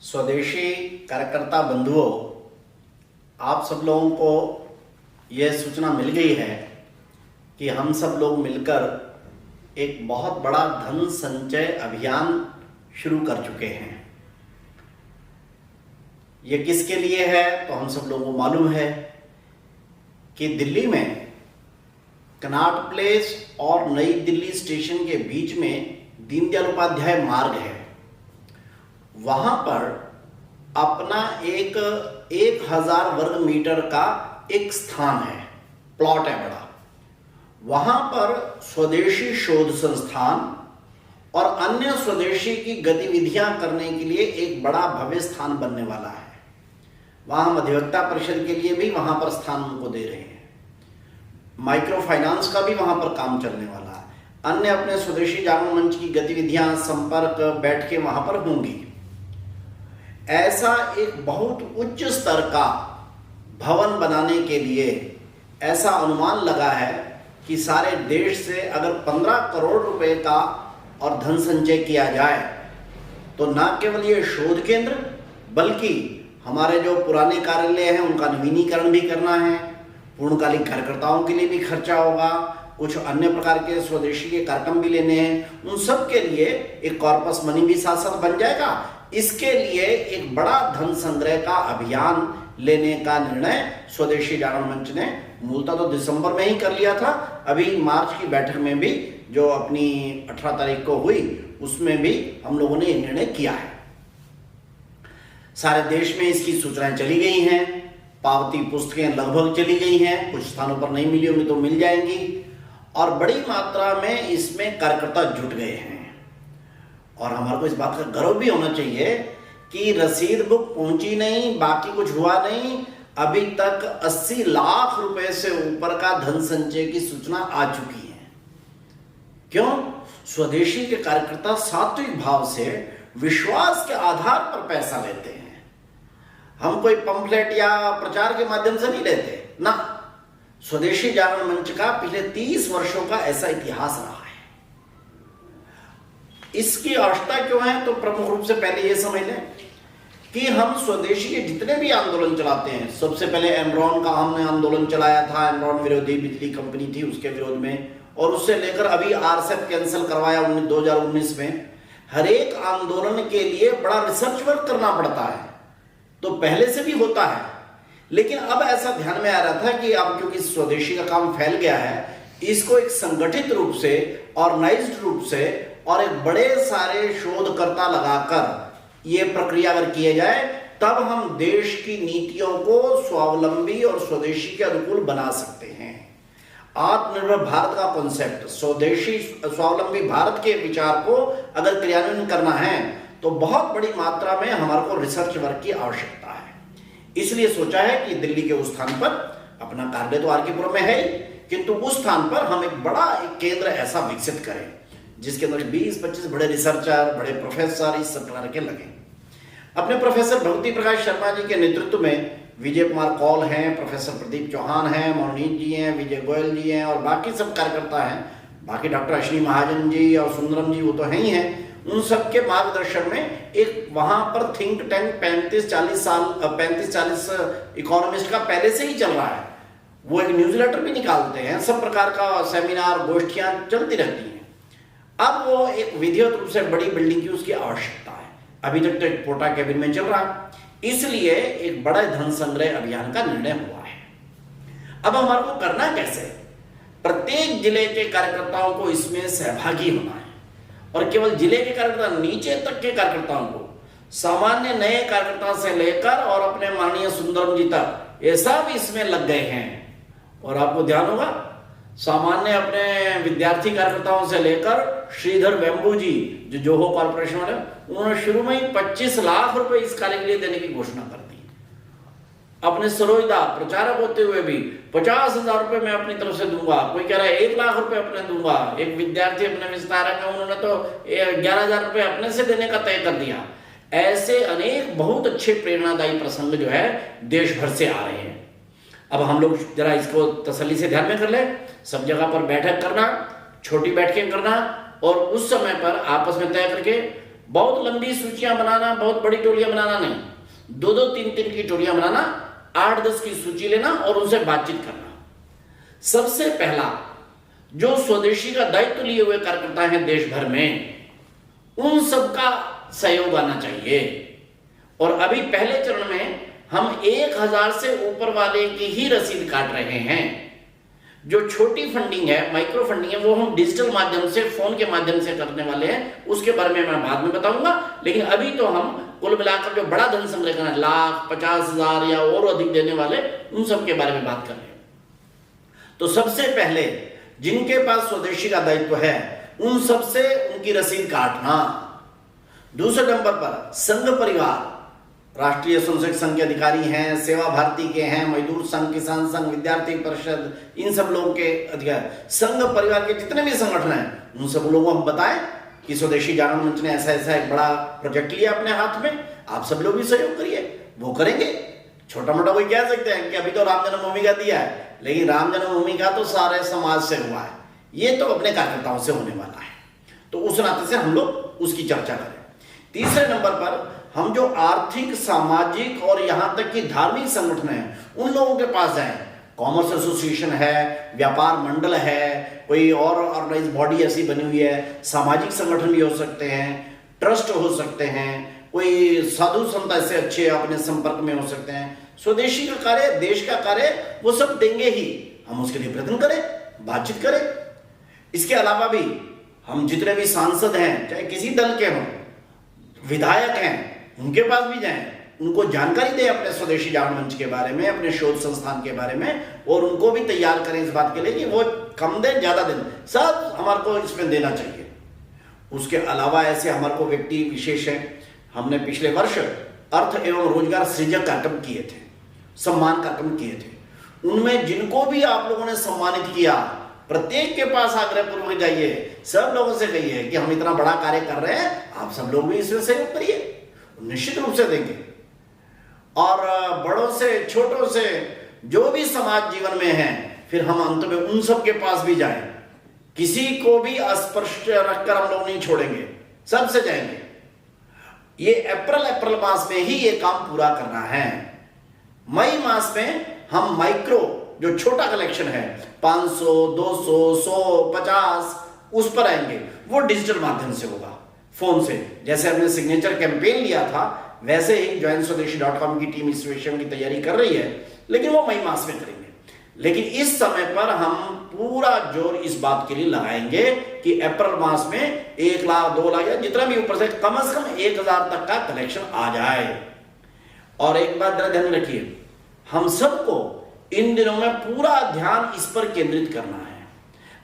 स्वदेशी कार्यकर्ता बंधुओं, आप सब लोगों को यह सूचना मिल गई है कि हम सब लोग मिलकर एक बहुत बड़ा धन संचय अभियान शुरू कर चुके हैं। ये किसके लिए है तो हम सब लोगों को मालूम है कि दिल्ली में कनॉट प्लेस और नई दिल्ली स्टेशन के बीच में दीनदयाल उपाध्याय मार्ग है। वहां पर अपना एक 1000 वर्ग मीटर का एक स्थान है, प्लॉट है बड़ा। वहां पर स्वदेशी शोध संस्थान और अन्य स्वदेशी की गतिविधियां करने के लिए एक बड़ा भव्य स्थान बनने वाला है। वहां मध्यवर्ती परिषद के लिए भी वहां पर स्थान उनको दे रहे हैं। माइक्रो फाइनेंस का भी वहां पर काम चलने वाला है। अन्य अपने स्वदेशी जागरण मंच की गतिविधियां, संपर्क, बैठकें वहां पर होंगी। ऐसा एक बहुत उच्च स्तर का भवन बनाने के लिए ऐसा अनुमान लगा है कि सारे देश से अगर 15 करोड़ रुपए का और धन संचय किया जाए तो न केवल ये शोध केंद्र बल्कि हमारे जो पुराने कार्यालय हैं उनका नवीनीकरण भी करना है, पूर्णकालिक कार्यकर्ताओं के लिए भी खर्चा होगा, कुछ अन्य प्रकार के स्वदेशी के कार्यक्रम भी लेने हैं, उन सब के लिए एक कॉर्पस मनी भी साथ साथ बन जाएगा। इसके लिए एक बड़ा धन संग्रह का अभियान लेने का निर्णय स्वदेशी जागरण मंच ने मूलतः तो दिसंबर में ही कर लिया था। अभी मार्च की बैठक में भी जो अपनी 18 तारीख को हुई उसमें भी हम लोगों ने निर्णय किया है। सारे देश में इसकी सूचनाएं चली गई हैं, पावती पुस्तकें लगभग चली गई हैं, कुछ स्थानों पर नहीं मिली होंगी तो मिल जाएंगी और बड़ी मात्रा में इसमें कार्यकर्ता जुट गए हैं। और हमारे को इस बात का गर्व भी होना चाहिए कि रसीद बुक पहुंची नहीं, बाकी कुछ हुआ नहीं, अभी तक 80 लाख रुपए से ऊपर का धन संचय की सूचना आ चुकी है। क्यों? स्वदेशी के कार्यकर्ता सात्विक भाव से विश्वास के आधार पर पैसा लेते हैं। हम कोई पंफलेट या प्रचार के माध्यम से नहीं लेते ना। स्वदेशी जागरण मंच का पिछले 30 वर्षों का ऐसा इतिहास रहा है। इसकी आवश्यकता क्यों है तो प्रमुख रूप से पहले यह समझ लें कि हम स्वदेशी के जितने भी आंदोलन चलाते हैं, सबसे पहले एनरॉन का हमने आंदोलन चलाया था, एनरॉन विरोधी बिजली कंपनी थी उसके विरोध में, और उससे लेकर अभी आरसेप कैंसिल करवाया 2019 में। हर एक आंदोलन के लिए बड़ा रिसर्च वर्क करना पड़ता है, तो पहले से भी होता है, लेकिन अब ऐसा ध्यान में आ रहा था कि अब क्योंकि स्वदेशी का काम फैल गया है, इसको एक संगठित रूप से, ऑर्गेनाइज्ड रूप से और एक बड़े सारे शोधकर्ता लगाकर ये प्रक्रिया अगर किए जाए तब हम देश की नीतियों को स्वावलंबी और स्वदेशी के अनुकूल बना सकते हैं। आत्मनिर्भर भारत का कॉन्सेप्ट, स्वदेशी स्वावलंबी भारत के विचार को अगर क्रियान्वयन करना है तो बहुत बड़ी मात्रा में हमारे को रिसर्च वर्क की आवश्यकता है। इसलिए सोचा है कि दिल्ली के उस स्थान पर, अपना कार्यालय तो आर.के.पुरम में है ही, किंतु उस स्थान पर हम एक बड़ा एक केंद्र ऐसा विकसित करें जिसके अंदर 20-25 बड़े रिसर्चर, बड़े प्रोफेसर इस सब प्रकार के लगे। अपने प्रोफेसर भगवती प्रकाश शर्मा जी के नेतृत्व में विजय कुमार कौल हैं, प्रोफेसर प्रदीप चौहान हैं, मोहनीत जी हैं, विजय गोयल जी हैं और बाकी सब कार्यकर्ता हैं। बाकी डॉक्टर अश्विनी महाजन जी और सुंदरम जी वो तो हैं ही हैं। उन सबके मार्गदर्शन में एक वहां पर थिंक टैंक 35-40 इकोनॉमिस्ट का पहले से ही चल रहा है। वो एक न्यूज़लेटर भी निकालते हैं, सब प्रकार का सेमिनार, गोष्ठियां चलती रहती हैं। अब वो एक विधिवत रूप से बड़ी बिल्डिंग की उसकी आवश्यकता है। अभी तक तो एक पोटा कैबिन में चल रहा, इसलिए एक बड़ा धन संग्रह अभियान का निर्णय हुआ है। अब हमारे को करना कैसे? प्रत्येक जिले के कार्यकर्ताओं को इसमें सहभागी होना है और केवल जिले के कार्यकर्ता, नीचे तक के कार्यकर्ताओं को, सामान्य नए कार्यकर्ता से लेकर और अपने माननीय सुंदरम जी तक, ये सब इसमें लग गए हैं। और आपको ध्यान होगा, सामान्य अपने विद्यार्थी कार्यकर्ताओं से लेकर श्रीधर वेम्बू जी जो जोहो कॉर्पोरेशन वाले, उन्होंने शुरू में ही 25 लाख रुपए इस कार्य के लिए देने की घोषणा कर दी। अपने सरोजदा प्रचारक होते हुए भी 50,000 रुपए मैं अपनी तरफ से दूंगा, कोई कह रहा है 1 लाख रुपए अपने दूंगा। एक विद्यार्थी अपने विस्तारक में उन्होंने तो 11,000 रुपए अपने से देने का तय कर दिया। ऐसे अनेक बहुत अच्छे प्रेरणादायी प्रसंग जो है देश भर से आ रहे हैं। अब हम लोग जरा इसको तसल्ली से ध्यान में कर ले। सब जगह पर बैठक करना, छोटी बैठकें करना और उस समय पर आपस में तय करके बहुत लंबी सूचियां बनाना, बहुत बड़ी टोलियां बनाना नहीं, 2-2, 3-3 की टोलियां बनाना, 8-10 की सूची लेना और उनसे बातचीत करना। सबसे पहला जो स्वदेशी का दायित्व लिए हुए कार्यकर्ता हैं देश भर में, उन सबका सहयोग आना चाहिए। और अभी पहले चरण में हम 1000 से ऊपर वाले की ही रसीद काट रहे हैं। जो छोटी फंडिंग है, माइक्रो फंडिंग है, वो हम डिजिटल माध्यम से, फोन के माध्यम से करने वाले हैं। उसके बारे में मैं बाद में बताऊंगा। लेकिन अभी तो हम कुल मिलाकर जो बड़ा धन संग्रह करना, 1,00,000, 50,000 या और अधिक देने वाले, उन सब के बारे में बात कर रहे हैं। तो सबसे पहले जिनके पास स्वदेशी का दायित्व है, उन सबसे उनकी रसीद काटना। दूसरे नंबर पर संघ परिवार, राष्ट्रीय स्वयंसेवक संघ के अधिकारी हैं, सेवा भारती के हैं, मजदूर संघ, किसान संघ, विद्यार्थी परिषद, इन सब लोगों के अधिकार, संघ परिवार के जितने भी संगठन हैं, उन सब लोगों को हम बताएं कि स्वदेशी जागरण मंच ने ऐसा ऐसा एक बड़ा प्रोजेक्ट लिया अपने हाथ में, आप सब लोग भी सहयोग करिए। वो करेंगे। छोटा मोटा कोई कह सकते हैं कि अभी तो राम जन्मभूमि का दिया है, लेकिन राम जन्मभूमि का तो सारे समाज से हुआ है, ये तो अपने कार्यकर्ताओं से होने वाला है। तो उस नाते से हम लोग उसकी चर्चा करें। तीसरे नंबर पर हम जो आर्थिक, सामाजिक और यहां तक कि धार्मिक संगठन हैं, उन लोगों के पास जाएं। कॉमर्स एसोसिएशन है, व्यापार मंडल है, कोई और ऑर्गेनाइज बॉडी ऐसी बनी हुई है, सामाजिक संगठन भी हो सकते हैं, ट्रस्ट हो सकते हैं, कोई साधु संत ऐसे अच्छे अपने संपर्क में हो सकते हैं। स्वदेशी का कार्य, देश का कार्य, वो सब देंगे ही। हम उसके लिए प्रयत्न करें, बातचीत करें। इसके अलावा भी हम जितने भी सांसद हैं, चाहे किसी दल के हों, विधायक हैं, उनके पास भी जाएं, उनको जानकारी दें अपने स्वदेशी जागरण मंच के बारे में, अपने शोध संस्थान के बारे में, और उनको भी तैयार करें इस बात के लिए कि वो कम दें, ज्यादा दें, सब हमारे को इसमें देना चाहिए। उसके अलावा ऐसे हमारे को व्यक्ति विशेष हैं। हमने पिछले वर्ष अर्थ एवं रोजगार सृजक कार्यक्रम किए थे, सम्मान कार्यक्रम किए थे। उनमें जिनको भी आप लोगों ने सम्मानित किया, प्रत्येक के पास आग्रह पूर्वक जाइए, सब लोगों से कहिए कि हम इतना बड़ा कार्य कर रहे हैं, आप सब लोग भी इसमें सहयोग करिए। निश्चित रूप से देंगे। और बड़ों से, छोटों से, जो भी समाज जीवन में हैं, फिर हम अंत में उन सब के पास भी जाएं। किसी को भी अस्पर्श रखकर हम लोग नहीं छोड़ेंगे, सबसे जाएंगे। ये अप्रैल मास में ही ये काम पूरा करना है। मई मास में हम माइक्रो, जो छोटा कलेक्शन है, 500, 200, 100, 50, उस पर आएंगे। वो डिजिटल माध्यम से होगा, फोन से। जैसे हमने सिग्नेचर कैंपेन लिया था, वैसे ही joinswadeshi.com की टीम इस विषय की तैयारी कर रही है, लेकिन वो मई मास में करेंगे। लेकिन इस समय पर हम पूरा जोर इस बात के लिए लगाएंगे कि अप्रैल मास में 1 लाख, 2 लाख या जितना भी ऊपर से कम 1000 तक का कलेक्शन आ जाए। और एक बात ध्यान में रखिए, हम सबको इन दिनों में पूरा ध्यान इस पर केंद्रित करना है।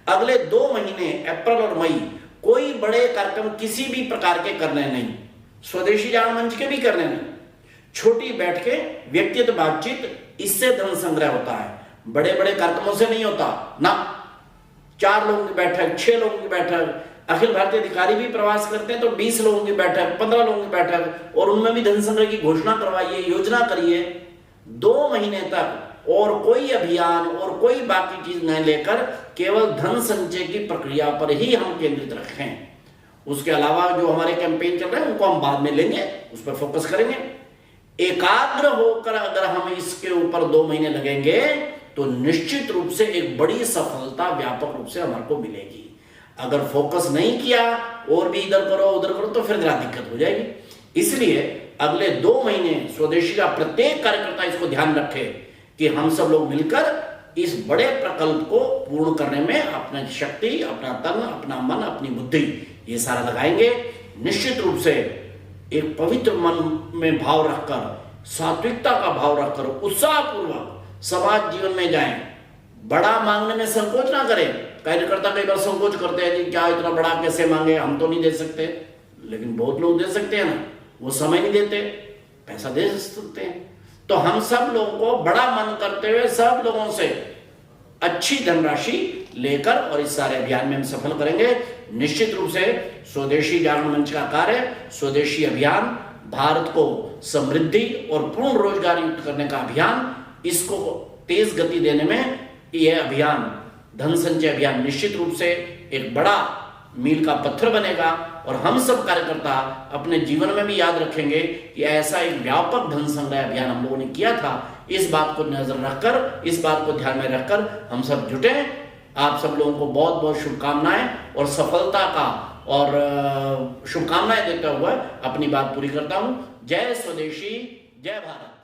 अगले 2 महीने, अप्रैल और मई, कोई बड़े कार्यक्रम किसी भी प्रकार के करने नहीं, स्वदेशी जागरण मंच के भी करने नहीं। छोटी बैठकें, व्यक्तिगत बातचीत, इससे धन संग्रह होता है, बड़े बड़े कार्यक्रमों से नहीं होता ना। 4 लोगों की बैठक, 6 लोगों की बैठक, अखिल भारतीय अधिकारी भी प्रवास करते हैं तो 20 लोगों की बैठक, 15 लोगों की बैठक, और उनमें भी धन संग्रह की घोषणा करवाइए, योजना करिए। 2 महीने तक और कोई अभियान और कोई बाकी चीज नहीं लेकर केवल धन संचय की प्रक्रिया पर ही हम केंद्रित रखें। उसके अलावा जो हमारे कैंपेन चल रहे हैं उनको हम बाद में लेंगे, उस पर फोकस करेंगे। एकाग्र होकर अगर हम इसके ऊपर 2 महीने लगेंगे तो निश्चित रूप से एक बड़ी सफलता व्यापक रूप से हमारे को मिलेगी। अगर फोकस नहीं किया और भी इधर करो उधर करो तो फिर जरा दिक्कत हो जाएगी। इसलिए अगले 2 महीने स्वदेशी का प्रत्येक कार्यकर्ता इसको ध्यान रखे कि हम सब लोग मिलकर इस बड़े प्रकल्प को पूर्ण करने में अपनी शक्ति, अपना तन, अपना मन, अपनी बुद्धि, ये सारा लगाएंगे। निश्चित रूप से एक पवित्र मन में भाव रखकर, सात्विकता का भाव रखकर, उत्साहपूर्वक समाज जीवन में जाएं। बड़ा मांगने में संकोच ना करें। कार्यकर्ता कई बार संकोच करते हैं कि क्या इतना बड़ा कैसे मांगे, हम तो नहीं दे सकते। लेकिन बहुत लोग दे सकते हैं ना, वो समय नहीं देते, पैसा दे सकते हैं। तो हम सब लोगों को बड़ा मन करते हुए सब लोगों से अच्छी धनराशि लेकर और इस सारे अभियान में हम सफल करेंगे। निश्चित रूप से स्वदेशी जागरण मंच का कार्य, स्वदेशी अभियान, भारत को समृद्धि और पूर्ण रोजगार युक्त करने का अभियान, इसको तेज गति देने में यह अभियान, धन संचय अभियान, निश्चित रूप से एक बड़ा मील का पत्थर बनेगा और हम सब कार्यकर्ता अपने जीवन में भी याद रखेंगे कि ऐसा एक व्यापक धन संग्रह अभियान हम लोगों ने किया था। इस बात को नजर रखकर, इस बात को ध्यान में रखकर हम सब जुटे। आप सब लोगों को बहुत बहुत शुभकामनाएं और सफलता का और शुभकामनाएं देता हुआ अपनी बात पूरी करता हूं। जय स्वदेशी, जय भारत।